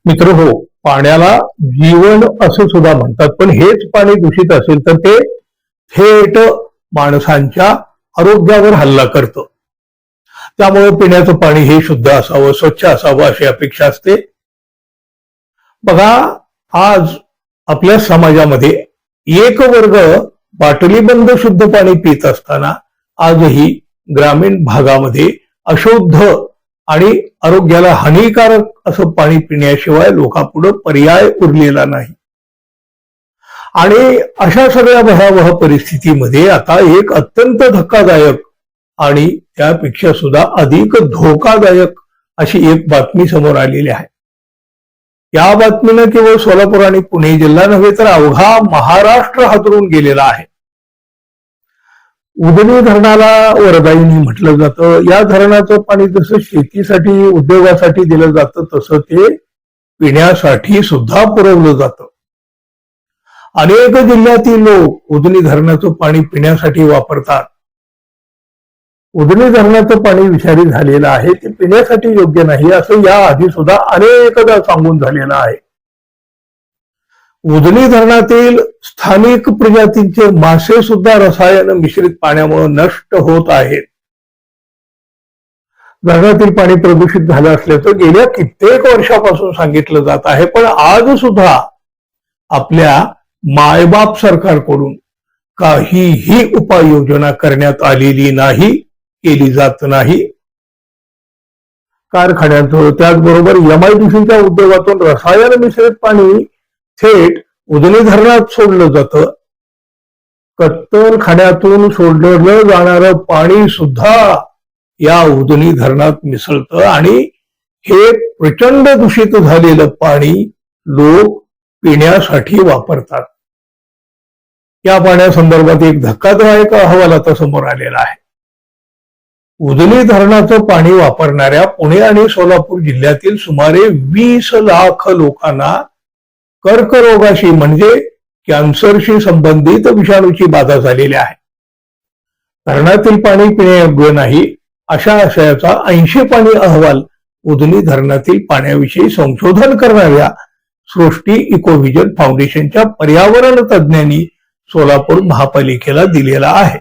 मित्र हो, पाण्याला जीवन असं सुद्धा म्हणतात, पण हेच पाणी दूषित असेल तर ते थेट माणसांच्या आरोग्यावर हल्ला करतं. त्यामुळे पिण्याचं पाणी हे शुद्ध असावं, स्वच्छ असावं अशी अपेक्षा असते. बघा, आज आपल्या समाजामध्ये एक वर्ग बाटलीबंद शुद्ध पाणी पित असताना आजही ग्रामीण भागामध्ये अशुद्ध आणि आरोग्याला हानिकारक असं पाणी पिण्याशिवाय लोकांपुढे पर्याय उरलेला नाही. आणि अशा सगळ्या भयावह परिस्थितीमध्ये आता एक अत्यंत धक्कादायक आणि त्यापेक्षा सुद्धा अधिक धोकादायक अशी एक बातमी समोर आलेली आहे. या बातमीनं केवळ सोलापूर आणि पुणे जिल्हा नव्हे तर अवघा महाराष्ट्र हादरून गेलेला आहे. उजनी धरणाला वरदायिनी म्हटलं जातं. या धरणाचं पाणी जसं शेतीसाठी उद्योगासाठी दिलं जातं तसं ते पिण्यासाठी सुद्धा पुरवलं जातं. अनेक जिल्ह्यातील लोक उजनी धरणाचं पाणी पिण्यासाठी वापरतात. उजनी धरणाचं पाणी विषारी झालेलं आहे, ते पिण्यासाठी योग्य नाही असं या आधी सुद्धा अनेकदा सांगून झालेलं आहे. उजनी धरणातील स्थानिक प्रजातींचे मासे सुद्धा रसायन मिश्रित पाण्यामुळे नष्ट होत आहेत. धरणातील पाणी प्रदूषित झालं असल्याचं गेल्या कित्येक वर्षापासून सांगितलं जात आहे, पण आज सुद्धा आपल्या मायबाप सरकारकडून काहीही उपाययोजना करण्यात आलेली नाही, केली जात नाही. कारखान्यांचं त्याचबरोबर MIDCच्या उद्योगातून रसायन मिश्रित पाणी थेट उजनी धरणात सोडलं जातं. कत्तलखान्यातून सोडलं जाणारं पाणी सुद्धा या उजनी धरणात मिसळतं आणि हे प्रचंड दूषित झालेलं पाणी लोक पिण्यासाठी वापरतात. या पाण्यासंदर्भात एक धक्कादायक अहवाल आता समोर आलेला आहे. उजनी धरणाचं पाणी वापरणाऱ्या पुणे आणि सोलापूर जिल्ह्यातील सुमारे 20 लाख लोकांना कर्करोगाशी म्हणजे कॅन्सरशी संबंधित विषाणूची बाधा झालेली आहे. धरणातील पाणी पिण्यायोग्य नाही अशा आशयाचा 80 पाणी अहवाल उजनी धरणातील पाण्याविषयी संशोधन करणाऱ्या सृष्टी इकोव्हिजन फाउंडेशनच्या पर्यावरण तज्ज्ञांनी सोलापूर महापालिकेला दिलेला आहे.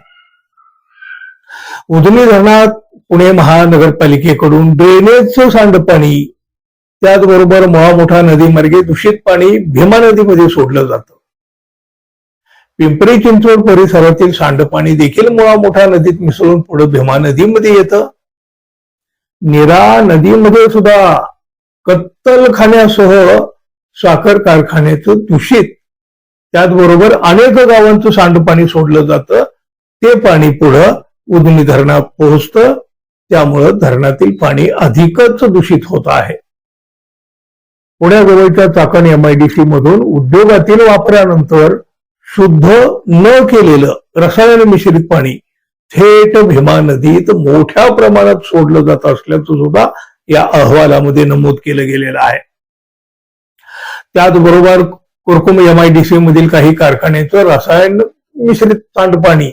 उजनी धरणात पुणे महानगरपालिकेकडून ड्रेनेजचं सांडपाणी त्याचबरोबर मुळा-मुठा नदीमार्गे दूषित पाणी भीमा नदीमध्ये सोडलं जातं. पिंपरी चिंचवड परिसरातील सांडपाणी देखील मुळा-मुठा नदीत मिसळून पुढे भीमा नदीमध्ये येतं. नीरा नदीमध्ये सुद्धा कत्तलखान्यासह साखर कारखान्याचं दूषित त्याचबरोबर अनेक गावांचं सांडपाणी सोडलं जातं. ते पाणी पुढं उजनी धरणात पोहोचतं. त्यामुळं धरणातील पाणी अधिकच दूषित होत आहे. पुण्याजवळच्या चाकण MIDC मधून उद्योगातील वापरानंतर शुद्ध न केलेलं रसायन मिश्रित पाणी थेट भीमा नदीत मोठ्या प्रमाणात सोडलं जात असल्याचं सुद्धा या अहवालामध्ये नमूद केलं गेलेलं आहे. त्याचबरोबर कुरकुम MIDC मधील काही कारखान्याचं रसायन मिश्रित सांडपाणी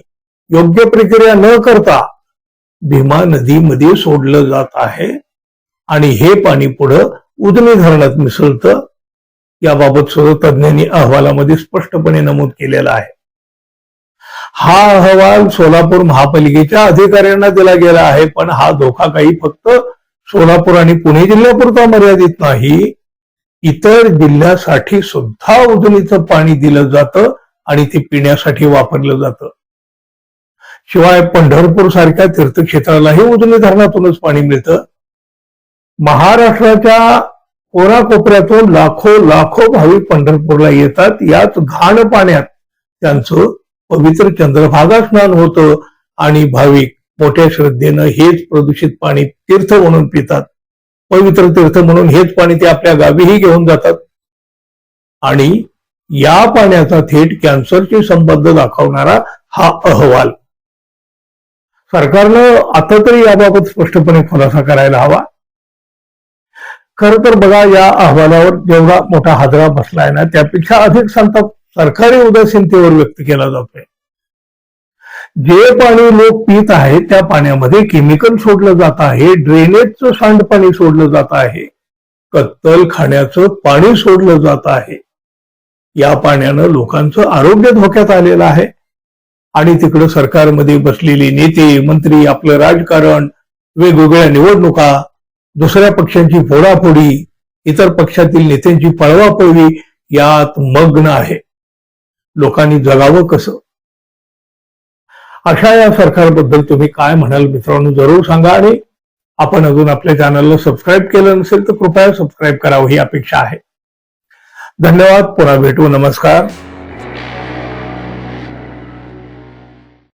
योग्य प्रक्रिया न करता भीमा नदीमध्ये सोडलं जात आहे आणि हे पाणी पुढं उजनी धरणात मिसळतं. याबाबत सुद्धा तज्ज्ञांनी अहवालामध्ये स्पष्टपणे नमूद केलेला आहे. हा अहवाल सोलापूर महापालिकेच्या अधिकाऱ्यांना दिला गेला आहे, पण हा धोका काही फक्त सोलापूर आणि पुणे जिल्ह्यापुरता मर्यादित नाही, इतर जिल्ह्यासाठी सुद्धा उजनीचं पाणी दिलं जातं आणि ते पिण्यासाठी वापरलं जातं. शिवाय पंढरपूर सारख्या तीर्थक्षेत्रालाही उजनी धरणातूनच पाणी मिळतं. महाराष्ट्राच्या कोनाकोपऱ्यातून लाखो भाविक पंढरपूरला येतात. याच घाण पाण्यात त्यांचं पवित्र चंद्रभागा स्नान होतं आणि भाविक मोठ्या श्रद्धेनं हेच प्रदूषित पाणी तीर्थ म्हणून पितात. पवित्र तीर्थ म्हणून हेच पाणी ते आपल्या गावीही घेऊन जातात आणि या पाण्याचा थेट कॅन्सरशी संबंध दाखवणारा हा अहवाल. सरकारनं आता तरी याबाबत स्पष्टपणे खुलासा करायला हवा. खरं तर बघा, या अहवालावर जेवढा मोठा हादरा बसलाय ना, त्यापेक्षा अधिक संताप सरकारी उदासीनतेवर व्यक्त केला जातोय. जे पाणी लोक पित आहेत त्या पाण्यामध्ये केमिकल सोडलं जात आहे, ड्रेनेजचं सांडपाणी सोडलं जात आहे. कत्तल खाण्याचं पाणी सोडलं जात आहे. या पाण्यानं लोकांचं आरोग्य धोक्यात आलेलं आहे. आणि तिकडं सरकारमध्ये बसलेले नेते मंत्री आपलं राजकारण, वेगवेगळ्या निवडणुका, दुसऱ्या पक्षांची फोडाफोडी, इतर पक्षातील नेत्यांची पळवापळवी यात मग्न आहे. लोकांनी जगावं कसं? अशा या सरकारबद्दल तुम्ही काय म्हणाल मित्रांनो, जरूर सांगा. आणि आपण अजून आपल्या चॅनलला सबस्क्राईब केलं नसेल तर कृपया सबस्क्राईब करावं ही अपेक्षा आहे. धन्यवाद. पुन्हा भेटू. नमस्कार.